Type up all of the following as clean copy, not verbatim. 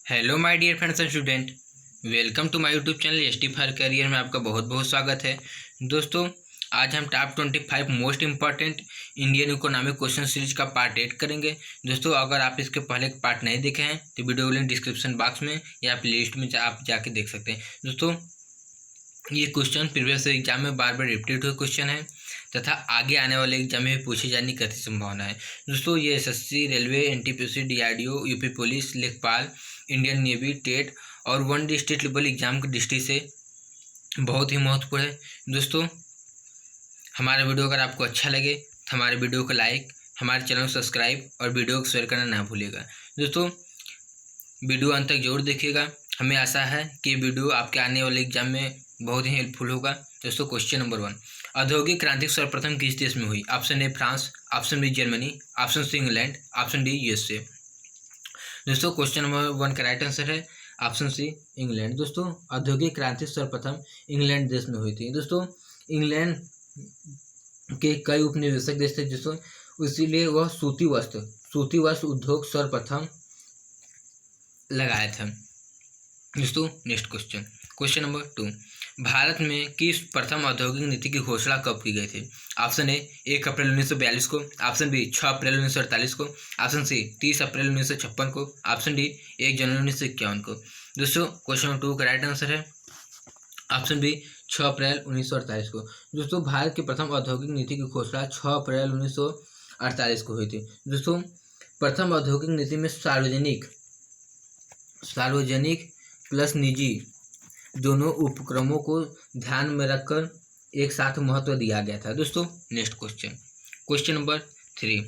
Hello my dear friends and student. Welcome to my YouTube channel S T fire career में आपका बहुत बहुत स्वागत है। दोस्तों, आज हम top 25 most important Indian economic question series का पार्ट 8 करेंगे। दोस्तों, अगर आप इसके पहले पार्ट नहीं देखे हैं तो वीडियो लिंक डिस्क्रिप्शन बॉक्स में या प्ले लिस्ट में आप जाके देख सकते हैं। दोस्तों, ये क्वेश्चन प्रीवियस एग्जाम में बार बार रिपीट हुए क्वेश्चन है तथा आगे आने वाले एग्जाम में पूछे जाने की अधिक संभावना है। दोस्तों, ये SSC, railway, NTPC, DRDO, UP police, लेखपाल, इंडियन नेवी, टेट और one day state level exam की दृष्टि से बहुत ही महत्वपूर्ण है। दोस्तों, हमारा वीडियो अगर आपको अच्छा लगे तो हमारे वीडियो को लाइक, हमारे चैनल को सब्सक्राइब और वीडियो को शेयर करना ना भूलिएगा। दोस्तों, वीडियो अंत तक जरूर देखिएगा। हमें आशा है कि वीडियो आपके आने वाले एग्जाम में बहुत ही हेल्पफुल होगा। दोस्तों, क्वेश्चन नंबर 1, औद्योगिक क्रांति सर्वप्रथम किस देश में हुई? Option A France, option B Germany, option C England, option D USA. दोस्तों, क्वेश्चन नंबर 1 का राइट आंसर है ऑप्शन सी इंग्लैंड। दोस्तों, औद्योगिक क्रांति सर्वप्रथम इंग्लैंड देश में हुई थी। दोस्तों, इंग्लैंड के कई उपनिवेशक देश थे दोस्तों, इसीलिए वह सूती वस्त्र उद्योग सर्वप्रथम लगाया था। दोस्तों, next question, question number 2, Bharat में किस प्रथम औद्योगिक नीति की घोषणा कब की गई थी? ऑप्शन ए 1 अप्रैल 1942 को, ऑप्शन बी 6 अप्रैल 1948 को, ऑप्शन सी 30 अप्रैल 1956 को, ऑप्शन डी 1 जनवरी 1951 को। दोस्तों, क्वेश्चन नंबर 2 का राइट आंसर है ऑप्शन बी 6 अप्रैल 1948 को। दोस्तों, भारत की प्रथम औद्योगिक नीति की घोषणा 6 अप्रैल 1948 को हुई थी। दोस्तों, प्रथम औद्योगिक नीति में सार्वजनिक प्लस निजी दोनों उपक्रमों को ध्यान में रखकर एक साथ महत्व दिया गया था। दोस्तों, next question, question number 3,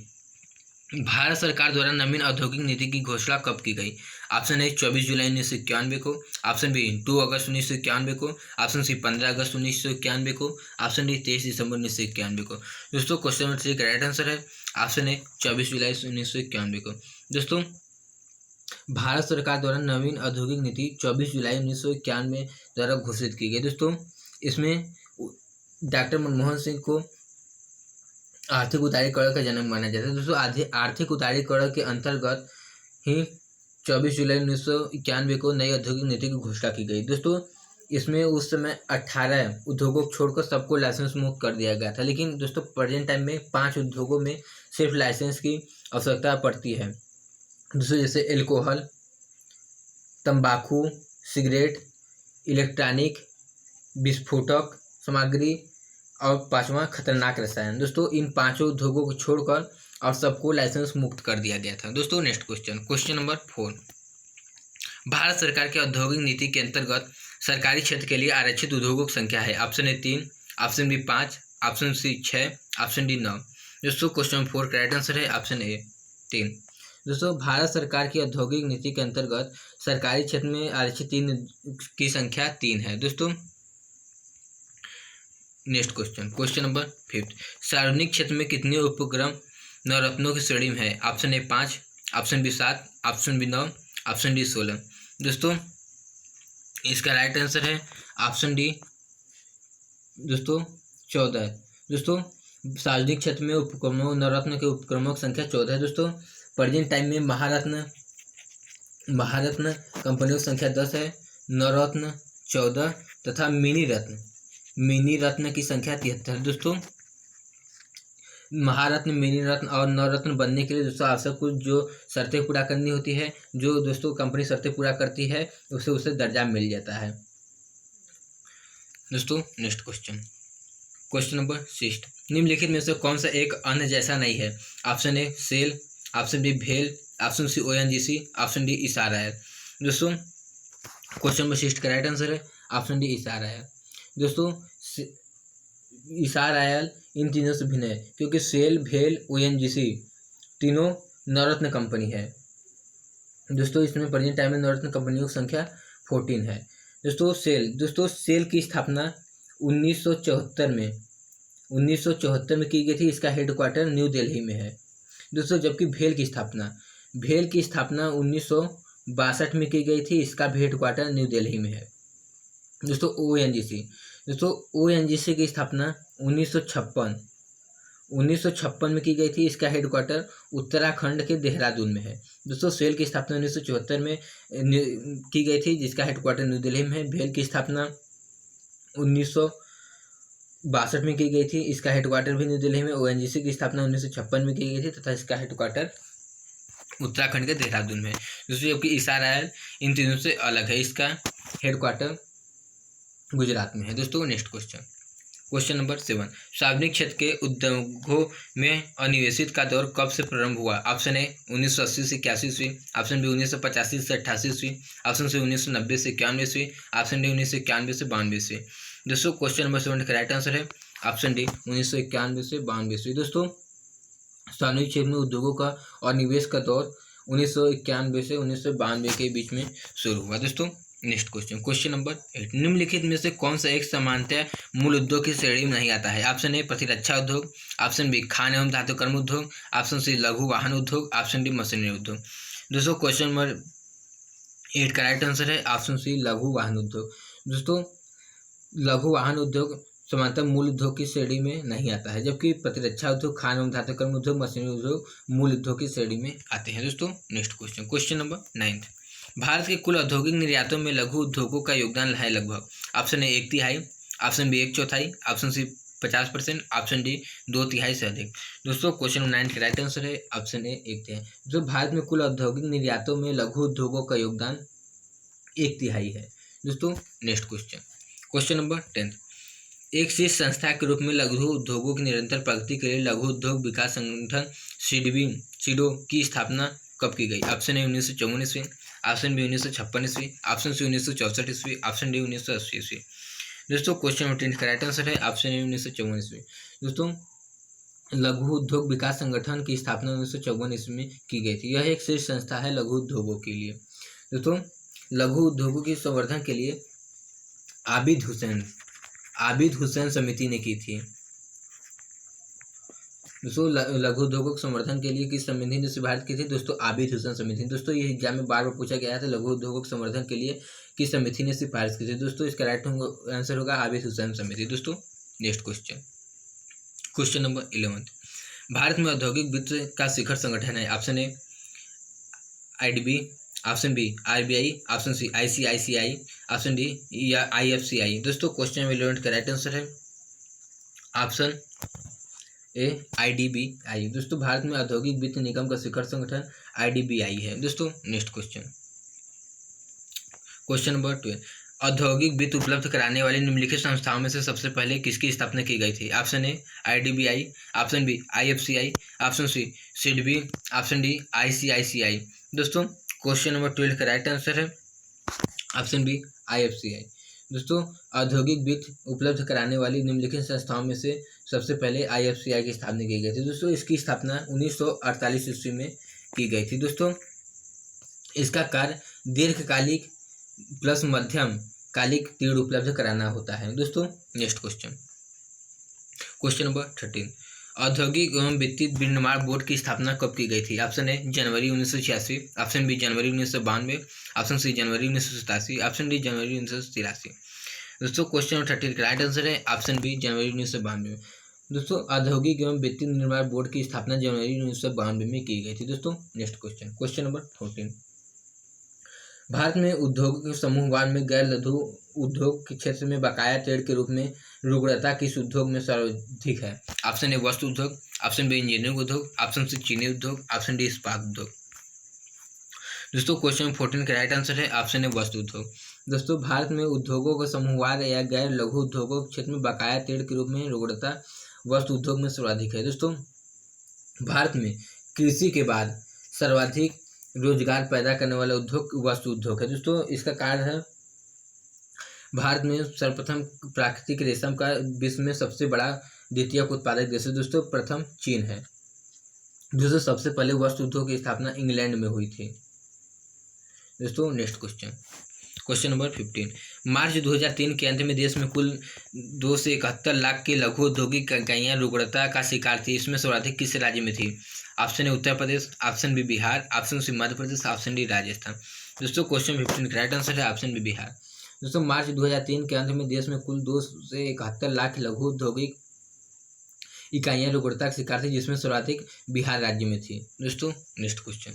Bharat सरकार द्वारा नवीन औद्योगिक नीति की घोषणा कब की गई? ऑप्शन ए 24 जुलाई 1991 को, ऑप्शन बी 2 अगस्त 1991 को, ऑप्शन सी 15 अगस्त 1991 को, ऑप्शन डी 23 दिसंबर 1991 को। दोस्तों, क्वेश्चन नंबर 3 का राइट आंसर है ऑप्शन ए 24 जुलाई 1991 को। दोस्तों, भारत सरकार द्वारा नवीन औद्योगिक नीति 24 जुलाई 1991 द्वारा घोषित की गई। दोस्तों, इसमें डॉक्टर मनमोहन सिंह को आर्थिक उदारीकरण का जन्म माना जाता है। दोस्तों, आर्थिक उदारीकरण के अंतर्गत ही 24 जुलाई 1991 को नई औद्योगिक नीति की घोषणा की गई। दोस्तों, इसमें उस समय 18 उद्योगों को छोड़कर सबको लाइसेंस मुक्त कर दिया गया था। लेकिन दोस्तों, प्रेजेंट टाइम में 5 उद्योगों में सिर्फ लाइसेंस की आवश्यकता पड़ती है। दोस्तों, जैसे एल्कोहल, तंबाकू, सिगरेट, इलेक्ट्रॉनिक, विस्फोटक सामग्री और 5वां खतरनाक रसायन। दोस्तों, इन 5 उद्योगों को छोड़कर और सबको लाइसेंस मुक्त कर दिया गया था। दोस्तों, next question, question number 4, Bharat सरकार की औद्योगिक नीति के अंतर्गत सरकारी क्षेत्र के लिए आरक्षित उद्योगों की संख्या है। Option A 3, option B 5, option C 6, option D 9। दोस्तों, क्वेश्चन नंबर 4 का राइट आंसर है ऑप्शन ए 3। दोस्तों, भारत सरकार की औद्योगिक नीति के अंतर्गत सरकारी क्षेत्र में आरक्षित 3 की संख्या 3 है। दोस्तों, नेक्स्ट क्वेश्चन, क्वेश्चन नंबर 5, सार्वजनिक क्षेत्र में कितने उपक्रम नवरत्नों की श्रेणी में है? Option A 5, option B 7, option B 9, option D 16। दोस्तों, इसका राइट आंसर है ऑप्शन डी दोस्तों 14। दोस्तों, सार्वजनिक क्षेत्र में उपक्रमों नवरत्न के उपक्रमों की संख्या 14 है। दोस्तों, प्रेजेंट टाइम में महारत्न कंपनियों की संख्या 10 है, नवरत्न 14 तथा मिनी रत्न की संख्या 73। दोस्तों, महारत्न, मिनी रत्न और नवरत्न बनने के लिए दोस्तों आवश्यक कुछ जो शर्तें पूरा करनी होती है, जो दोस्तों कंपनी शर्तें पूरा करती है उसे दर्जा मिल जाता है। दोस्तों, नेक्स्ट क्वेश्चन, क्वेश्चन नंबर 6, निम्नलिखित में से कौन सा एक अन्य जैसा नहीं है? Option A SAIL, option B भेल, option C ONGC, option D इशारा है। दोस्तों, क्वेश्चन नंबर 6 का राइट आंसर है ऑप्शन डी इशारा है। दोस्तों, इशारा इन तीनों से भिन्न है क्योंकि सेल, भेल, ओएनजीसी तीनों नवरत्न कंपनी है। दोस्तों, इसमें प्रेजेंट टाइम में नवरत्न कंपनियों की संख्या 14 है। दोस्तों, सेल की स्थापना 1974 में की गई थी। इसका हेडक्वार्टर न्यू दिल्ली में है। दोस्तों, जबकि भेल की स्थापना 1962 में की गई थी। इसका भी हेडक्वार्टर न्यू दिल्ली में है। दोस्तों, ओएनजीसी की स्थापना 1956 में की गई थी। इसका हेडक्वार्टर उत्तराखंड के देहरादून में है। दोस्तों सेल की स्थापना 1974 में की गई थी, जिसका हेडक्वार्टर न्यू दिल्ली में है। भेल की स्थापना 1962 में की गई थी। इसका हेडक्वार्टर भी न्यू दिल्ली में। ओएनजीसी की स्थापना 1956 में की गई थी तथा इसका हेडक्वार्टर उत्तराखंड के देहरादून में है। दोस्तों जबकि इसराइल इन तीनों से अलग है, इसका हेडक्वार्टर गुजरात में है। दोस्तों नेक्स्ट क्वेश्चन नंबर 7, सार्वजनिक क्षेत्र के उद्योगों में अनिवेशित का दौर कब से प्रारंभ हुआ? ऑप्शन ए 1980 से 81 ईस्वी, ऑप्शन बी 1985 से 88 ईस्वी, ऑप्शन सी 1990 से 91 ईस्वी, ऑप्शन डी 1991 से 92 ईस्वी। दोस्तों क्वेश्चन नंबर 7 का राइट आंसर है ऑप्शन डी 1991 से 92 ईस्वी। दोस्तों सार्वजनिक क्षेत्र में उद्योगों का और निवेश का दौर 1991 से 1992 के बीच में शुरू हुआ। दोस्तों नेक्स्ट क्वेश्चन नंबर 8, निम्नलिखित में से कौन सा एक सामान्यतः मूल उद्योग की श्रेणी में नहीं आता है? ऑप्शन ए प्रतिरक्षा उद्योग, ऑप्शन बी खान एवं धातु कर्म उद्योग, ऑप्शन सी लघु वाहन उद्योग, ऑप्शन डी मशीनरी उद्योग। दोस्तों क्वेश्चन नंबर 8 का राइट आंसर है ऑप्शन सी लघु वाहन उद्योग। दोस्तों लघु वाहन उद्योग समांतर मूल उद्योग की श्रेणी में नहीं आता है, जबकि प्रतिरक्षा उद्योग, खान एवं धातु कर्म उद्योग, मशीनरी उद्योग मूल उद्योग की श्रेणी में आते हैं। दोस्तों नेक्स्ट क्वेश्चन नंबर 9, भारत के कुल औद्योगिक निर्यातों में लघु उद्योगों का योगदान है लगभग? Option A 1/3, option B 1/4, option C 50%, option D 2/3 से अधिक। दोस्तों क्वेश्चन नंबर 9 का राइट आंसर है ऑप्शन ए 1/3। जो भारत में कुल औद्योगिक निर्यातों में लघु उद्योगों का योगदान 1/3 है। दोस्तों नेक्स्ट क्वेश्चन नंबर 10, एक शीर्ष संस्था के रूप में लघु उद्योगों की निरंतर प्रगति के लिए लघु उद्योग विकास संगठन सीडो की स्थापना कब की गई? ऑप्शन ए 1954 ईस्वी, ऑप्शन बी 1956 ईस्वी, ऑप्शन सी 1964 ईस्वी, ऑप्शन डी 1980 ईस्वी। दोस्तों क्वेश्चन नंबर 10 का राइट आंसर है ऑप्शन ए 1954 ईस्वी। दोस्तों लघु उद्योग विकास संगठन की स्थापना 1954 ईस्वी में की गई थी। यह एक शीर्ष संस्था है लघु उद्योगों के लिए। दोस्तों लघु उद्योगों के संवर्धन के लिए आबिद हुसैन समिति ने की थी। दोस्तों लघु उद्योगों के संवर्धन के लिए किस समिति ने सिफारिश की थी? दोस्तों आबिद हुसैन समिति। दोस्तों ये एग्जाम में बार बार पूछा गया था, लघु उद्योगों के संवर्धन के लिए किस समिति ने सिफारिश की थी? दोस्तों इसका राइट आंसर होगा आबिद हुसैन समिति। दोस्तों नेक्स्ट क्वेश्चन नंबर 11, भारत में औद्योगिक वित्त का शिखर संगठन है। Option A IDB, option B RBI, option C ICICI, option D या IFCI। दोस्तों क्वेश्चन नंबर 11 का राइट आंसर है ऑप्शन ए IDBI। दोस्तों भारत में औद्योगिक वित्त निगम का शिखर संगठन IDBI है। दोस्तों नेक्स्ट क्वेश्चन नंबर 12, औद्योगिक वित्त उपलब्ध कराने वाली निम्नलिखित संस्थाओं में से सबसे पहले किसकी स्थापना की गई थी? Option A IDBI, option B IFCI, option C SIDBI, option D ICICI। दोस्तों क्वेश्चन नंबर 12 का राइट आंसर है ऑप्शन बी IFCI। दोस्तों औद्योगिक वित्त उपलब्ध कराने वाली निम्नलिखित संस्थाओं में से सबसे पहले IFCI की स्थापना की गई थी। दोस्तों इसकी स्थापना 1948 ईस्वी में की गई थी। दोस्तों इसका कार्य दीर्घकालिक प्लस मध्यम कालिक ऋण उपलब्ध कराना होता है। दोस्तों नेक्स्ट क्वेश्चन नंबर 13, औद्योगिक एवं वित्तीय विनिर्माण बोर्ड की स्थापना कब की गई थी? ऑप्शन ए जनवरी 1986, ऑप्शन बी जनवरी 1992, ऑप्शन सी जनवरी 1987, ऑप्शन डी जनवरी 1983। दोस्तों क्वेश्चन नंबर 13 का राइट आंसर है ऑप्शन बी जनवरी 1992। दोस्तों औद्योगिक एवं वित्तीय विनिर्माण बोर्ड की स्थापना जनवरी 1992 में की गई थी। दोस्तों नेक्स्ट क्वेश्चन नंबर 14, भारत में उद्योग के समूहवार में गैर लघु उद्योग के क्षेत्र में बकाया ऋण के रूप में रुग्णता किस उद्योग में सर्वाधिक है? ऑप्शन ए वस्त्र उद्योग, ऑप्शन बी इंजीनियरिंग उद्योग, ऑप्शन सी चीनी उद्योग, ऑप्शन डी इस्पात उद्योग। दोस्तों क्वेश्चन 14 का राइट आंसर है ऑप्शन ए वस्त्र उद्योग। दोस्तों भारत में उद्योगों का समूहवार या गैर लघु उद्योगों के क्षेत्र में बकाया ऋण के रूप में रुग्णता वस्त्र उद्योग में सर्वाधिक है। दोस्तों भारत में कृषि के बाद सर्वाधिक रोजगार पैदा करने वाला उद्योग वस्त्र उद्योग है। दोस्तों इसका कारण है भारत में सर्वप्रथम प्राकृतिक रेशम का विश्व में सबसे बड़ा द्वितीयक उत्पादक देश है। दोस्तों प्रथम चीन है। दोस्तों सबसे पहले वस्त्र उद्योग की स्थापना इंग्लैंड में हुई थी। दोस्तों नेक्स्ट क्वेश्चन नंबर 15, मार्च 2003 के अंत में देश में कुल 2 से 71 लाख की लघु औद्योगिक इकाइयां रुग्णता का शिकार थी। इसमें सर्वाधिक किस राज्य में थी? Option A Uttar Pradesh, option B Bihar, option C Madhya Pradesh, option D Rajasthan. दोस्तों क्वेश्चन 15 का राइट आंसर है ऑप्शन बी बिहार। दोस्तों मार्च 2003 के अंत में देश में कुल 2 से 71 लाख लघु औद्योगिक इकाइयाँ रुग्णता का शिकार थी, जिसमें सर्वाधिक बिहार राज्य में थी। दोस्तों next question,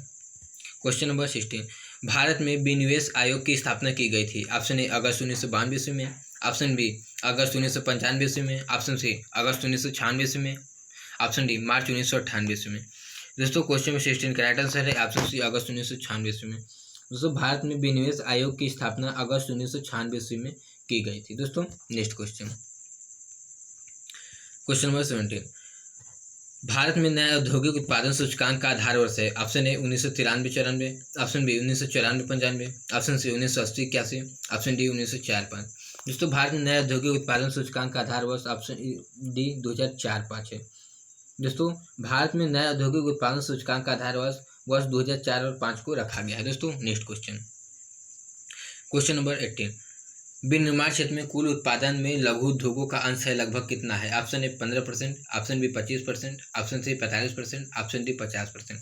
question number 16, Bharat में विनिवेश आयोग की स्थापना की गई थी। ऑप्शन ए अगस्त 1992 ईस्वी में, ऑप्शन बी अगस्त 1995 ईस्वी में, ऑप्शन सी अगस्त 1996 ईस्वी में, ऑप्शन डी मार्च 1998 ईस्वी में। दोस्तों क्वेश्चन में 16 का राइट आंसर है ऑप्शन सी अगस्त 1996 ईस्वी में। दोस्तों भारत में विनिवेश आयोग की स्थापना अगस्त 1996 ईस्वी में की गई थी। दोस्तों next question, question number 17, Bharat में नए औद्योगिक उत्पादन सूचकांक का आधार वर्ष है। Option A 1993-94, option B 1994-95, option C 1980-81, option D 1904-05। दोस्तों भारत में नए औद्योगिक उत्पादन सूचकांक का आधार वर्ष ऑप्शन डी 2004-05 है। दोस्तों भारत में नए औद्योगिक उत्पादन सूचकांक का आधार वर्ष 2004 और 5 को रखा गया है। दोस्तों नेक्स्ट क्वेश्चन, क्वेश्चन नंबर 18, विनिर्माण क्षेत्र में कुल उत्पादन में लघु उद्योगों का अंश है लगभग कितना है। Option A 15%, option B 25%, option C 45%, option D 50%।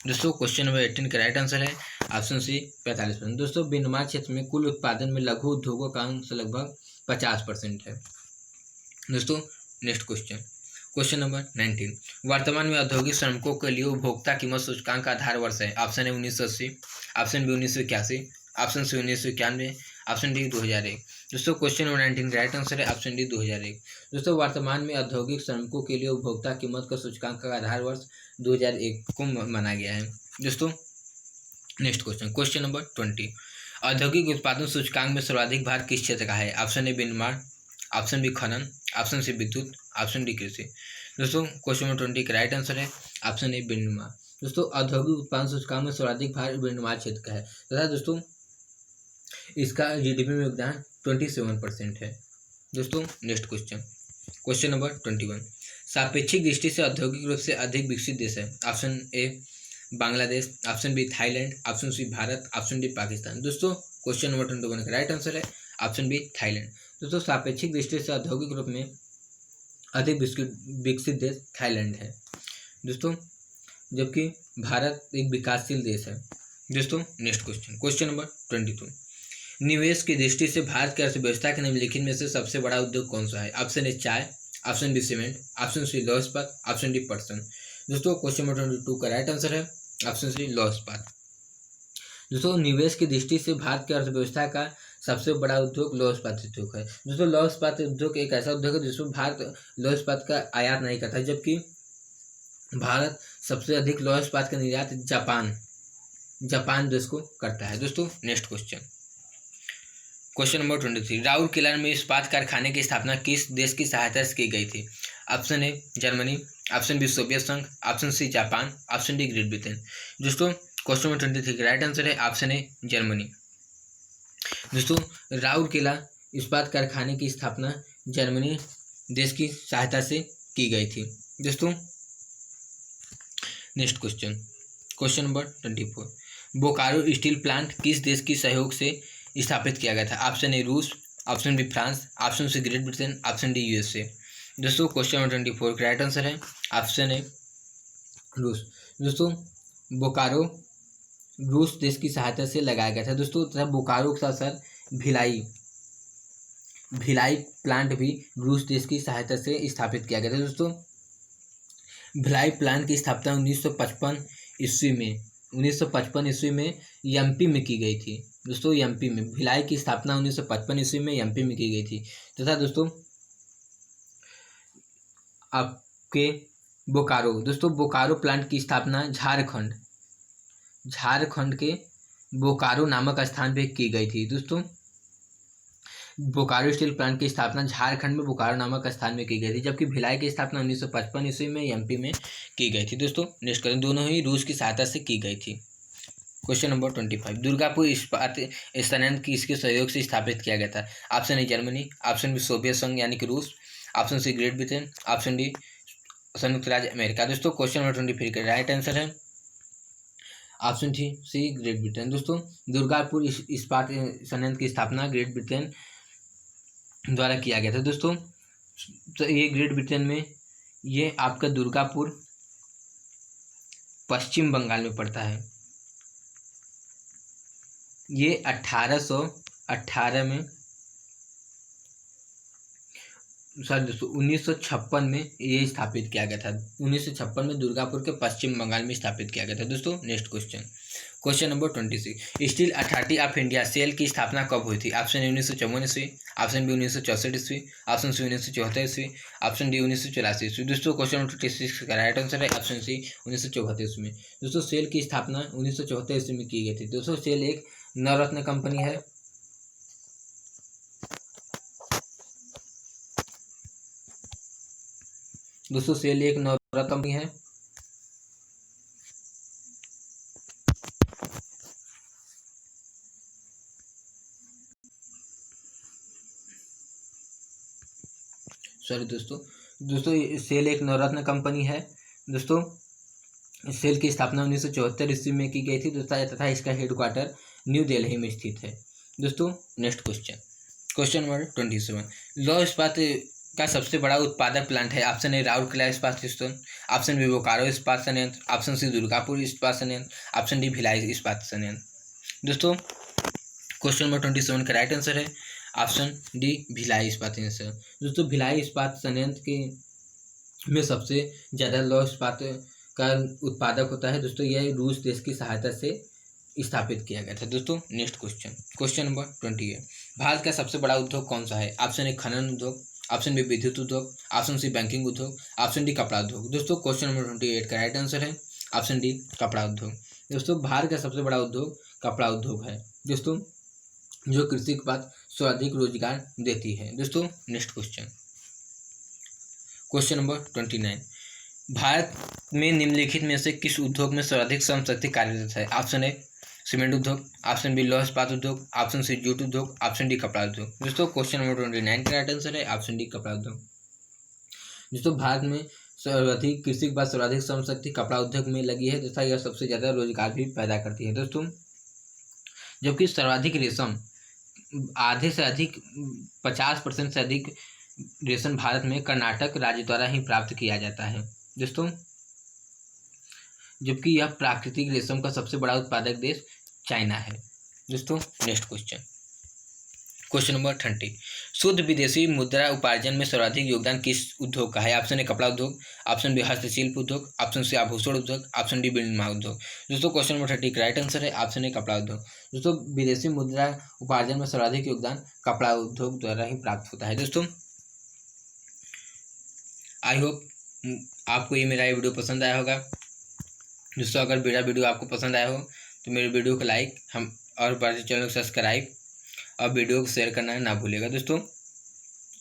दोस्तों क्वेश्चन नंबर 18 का राइट आंसर है ऑप्शन सी 45%। दोस्तों विनिर्माण क्षेत्र में कुल उत्पादन में लघु उद्योगों का अंश लगभग 50% है। दोस्तों नेक्स्ट क्वेश्चन, क्वेश्चन नंबर 19, वर्तमान में औद्योगिक श्रमिकों के लिए उपभोक्ता कीमत सूचकांक का आधार वर्ष है। Option A 1980, option B 1981, option C 1991, option D 2001। दोस्तों क्वेश्चन नंबर 19 का राइट आंसर है ऑप्शन डी 2001। दोस्तों वर्तमान में औद्योगिक श्रमिकों के लिए उपभोक्ता कीमत का सूचकांक का आधार वर्ष 2001 को माना गया है। दोस्तों नेक्स्ट क्वेश्चन, क्वेश्चन नंबर 20, औद्योगिक उत्पादन सूचकांक में सर्वाधिक भार किस क्षेत्र का है। ऑप्शन ए विनिर्माण, ऑप्शन बी खनन, ऑप्शन सी विद्युत, ऑप्शन डी कृषि। दोस्तों क्वेश्चन नंबर 20 का राइट आंसर है ऑप्शन ए विनिर्माण। दोस्तों औद्योगिक उत्पादन सूचकांक में सर्वाधिक भार विनिर्माण क्षेत्र का है तथा दोस्तों इसका जीडीपी में योगदान 27% है। दोस्तों नेक्स्ट क्वेश्चन, क्वेश्चन नंबर 21, सापेक्षिक दृष्टि से औद्योगिक रूप से अधिक विकसित देश है। Option A Bangladesh, option B Thailand, option C Bharat, option D Pakistan. दोस्तों क्वेश्चन नंबर 21 का राइट आंसर है ऑप्शन बी थाईलैंड। दोस्तों सापेक्षिक दृष्टि से औद्योगिक रूप में अधिक विकसित देश थाईलैंड है। दोस्तों जबकि भारत एक विकासशील देश है। दोस्तों नेक्स्ट क्वेश्चन, क्वेश्चन नंबर 22, निवेश की दृष्टि से भारत की अर्थव्यवस्था के निम्नलिखित में से सबसे बड़ा उद्योग कौन सा है। ऑप्शन ए चाय, option B cement, option C लौह इस्पात, ऑप्शन डी पटसन। दोस्तों क्वेश्चन नंबर 22 का राइट आंसर है ऑप्शन सी लौह इस्पात। दोस्तों निवेश की दृष्टि से भारत की अर्थव्यवस्था का सबसे बड़ा उद्योग लौह इस्पात उद्योग है। दोस्तों लौह इस्पात उद्योग एक ऐसा उद्योग है जिसमें भारत लौह इस्पात का आयात नहीं करता, जबकि भारत सबसे अधिक लौह इस्पात का निर्यात जापान देश को करता है। दोस्तों next question, question number 23, Rourkela में इस्पात कारखाने की स्थापना किस देश की सहायता से की गई थी। Option A Germany, option B Soviet संघ, option C Japan, option D Great Britain. दोस्तों क्वेश्चन नंबर 23 का राइट आंसर है ऑप्शन ए जर्मनी। दोस्तों राउरकेला इस्पात कारखाने की स्थापना जर्मनी देश की सहायता से की गई थी। दोस्तों next question, question number 24, Bokaro steel plant किस देश की सहयोग से स्थापित किया गया था। ऑप्शन ए रूस, option B France, option C Great Britain, option D USA. दोस्तों क्वेश्चन नंबर 24 का राइट आंसर है ऑप्शन ए रूस। दोस्तों बोकारो रूस देश की सहायता से लगाया गया था। दोस्तों तथा बोकारो के साथ साथ भिलाई प्लांट भी रूस देश की सहायता से स्थापित किया गया था। दोस्तों भिलाई प्लांट की स्थापना 1955 ईस्वी में एमपी में की गई थी। दोस्तों एमपी में भिलाई की स्थापना 1955 ईस्वी में एमपी में की गई थी तथा दोस्तों आपके बोकारो प्लांट की स्थापना झारखंड के बोकारो नामक स्थान पे की गई थी। दोस्तों बोकारो स्टील प्लांट की स्थापना झारखंड में बोकारो नामक स्थान में की गई थी, जबकि भिलाई की स्थापना 1955 ईस्वी में एमपी में की गई थी। दोस्तों नेक्स्ट क्वेश्चन, दोनों ही रूस की सहायता से की गई थी। क्वेश्चन नंबर 25, दुर्गापुर इस्पात संयंत्र किसके सहयोग से स्थापित किया गया था। Option A Germany, option B Soviet संघ यानी कि रूस, option C Great Britain, option D संयुक्त राज्य अमेरिका। दोस्तों क्वेश्चन नंबर 25 का राइट आंसर है ऑप्शन सी ग्रेट ब्रिटेन। दोस्तों दुर्गापुर इस्पात संयंत्र की स्थापना ग्रेट ब्रिटेन द्वारा किया गया था। दोस्तों तो ये ग्रेट ब्रिटेन में ये आपका दुर्गापुर पश्चिम बंगाल में पड़ता है। ये 1818 में सॉरी दोस्तों 1956 में ये स्थापित किया गया था। 1956 में दुर्गापुर के पश्चिम बंगाल में स्थापित किया गया था। दोस्तों next question, question number 26, steel authority of India SAIL की स्थापना कब हुई थी? ऑप्शन ए 1954 ईस्वी, ऑप्शन बी 1964 ईस्वी, ऑप्शन सी 1974 ईस्वी, ऑप्शन डी 1984 ईस्वी। दोस्तों क्वेश्चन नंबर 26 का राइट आंसर है ऑप्शन सी 1974 ईस्वी में। दोस्तों सेल की स्थापना 1974 ईस्वी में की गई थी। दोस्तों सेल एक नवरत्न कंपनी है। दोस्तों सेल एक नवरत्न कंपनी है। सॉरी दोस्तों सेल एक नवरत्न कंपनी है। दोस्तों सेल की स्थापना 1974 ईस्वी में की गई थी तथा इसका हेडक्वार्टर न्यू दिल्ली में स्थित है। दोस्तों नेक्स्ट क्वेश्चन, क्वेश्चन नंबर 27, लौह इस्पात का सबसे बड़ा उत्पादक प्लांट है? ऑप्शन ए राउरकेला इस्पात संयंत्र, ऑप्शन बी बोकारो इस्पात संयंत्र, ऑप्शन सी दुर्गापुर इस्पात संयंत्र, ऑप्शन डी भिलाई इस्पात संयंत्र। दोस्तों क्वेश्चन नंबर 27 का राइट आंसर है ऑप्शन डी भिलाई इस्पात संयंत्र। दोस्तों भिलाई इस्पात संयंत्र के में सबसे ज़्यादा लौह इस्पात का उत्पादक होता है। दोस्तों यह रूस देश की सहायता से स्थापित किया गया था। दोस्तों next question, question number 28, Bharat का सबसे बड़ा उद्योग कौन सा है? ऑप्शन ए खनन उद्योग, ऑप्शन बी विद्युत उद्योग, ऑप्शन सी बैंकिंग उद्योग, ऑप्शन डी कपड़ा उद्योग। दोस्तों क्वेश्चन नंबर 28 का राइट आंसर है ऑप्शन डी कपड़ा उद्योग। दोस्तों भारत का सबसे बड़ा उद्योग कपड़ा उद्योग है। दोस्तों जो कृषि के बाद सर्वाधिक रोजगार देती है। दोस्तों next question, question number 29, Bharat में निम्नलिखित में से किस उद्योग में सर्वाधिक श्रम शक्ति कार्यरत है? ऑप्शन ए सीमेंट उद्योग, ऑप्शन बी लौह इस्पात उद्योग, ऑप्शन सी जूट उद्योग, ऑप्शन डी कपड़ा उद्योग। दोस्तों क्वेश्चन नंबर 29 का राइट आंसर है ऑप्शन डी कपड़ा उद्योग। दोस्तों भारत में सर्वाधिक कृषि के बाद सर्वाधिक श्रम शक्ति कपड़ा उद्योग में लगी है तथा यह सबसे ज़्यादा रोजगार भी पैदा करती है। दोस्तों जबकि सर्वाधिक रेशम आधे से अधिक 50% से अधिक रेशम भारत में कर्नाटक राज्य द्वारा ही प्राप्त किया जाता है। दोस्तों जबकि यह प्राकृतिक रेशम का सबसे बड़ा उत्पादक देश चाइना है। दोस्तों नेक्स्ट क्वेश्चन, क्वेश्चन नंबर 30, शुद्ध विदेशी मुद्रा उपार्जन में सर्वाधिक योगदान किस उद्योग का है? ऑप्शन ए कपड़ा उद्योग, ऑप्शन बी हस्तशिल्प उद्योग, ऑप्शन सी आभूषण उद्योग, ऑप्शन डी विनिर्माण उद्योग। दोस्तों क्वेश्चन नंबर 30 का राइट आंसर है ऑप्शन ए कपड़ा उद्योग। दोस्तों विदेशी मुद्रा उपार्जन में सर्वाधिक योगदान कपड़ा उद्योग द्वारा ही प्राप्त होता है। दोस्तों आई होप आपको ये मेरा वीडियो पसंद आया होगा। दोस्तों अगर मेरा वीडियो आपको पसंद आया हो तो मेरे वीडियो को लाइक और हमारे चैनल को सब्सक्राइब और वीडियो को शेयर करना ना भूलिएगा। दोस्तों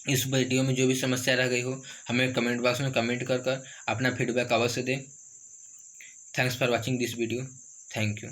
इस वीडियो में जो भी समस्या रह गई हो हमें कमेंट बॉक्स में कमेंट कर अपना फीडबैक अवश्य दें। Thanks for watching this video. Thank you.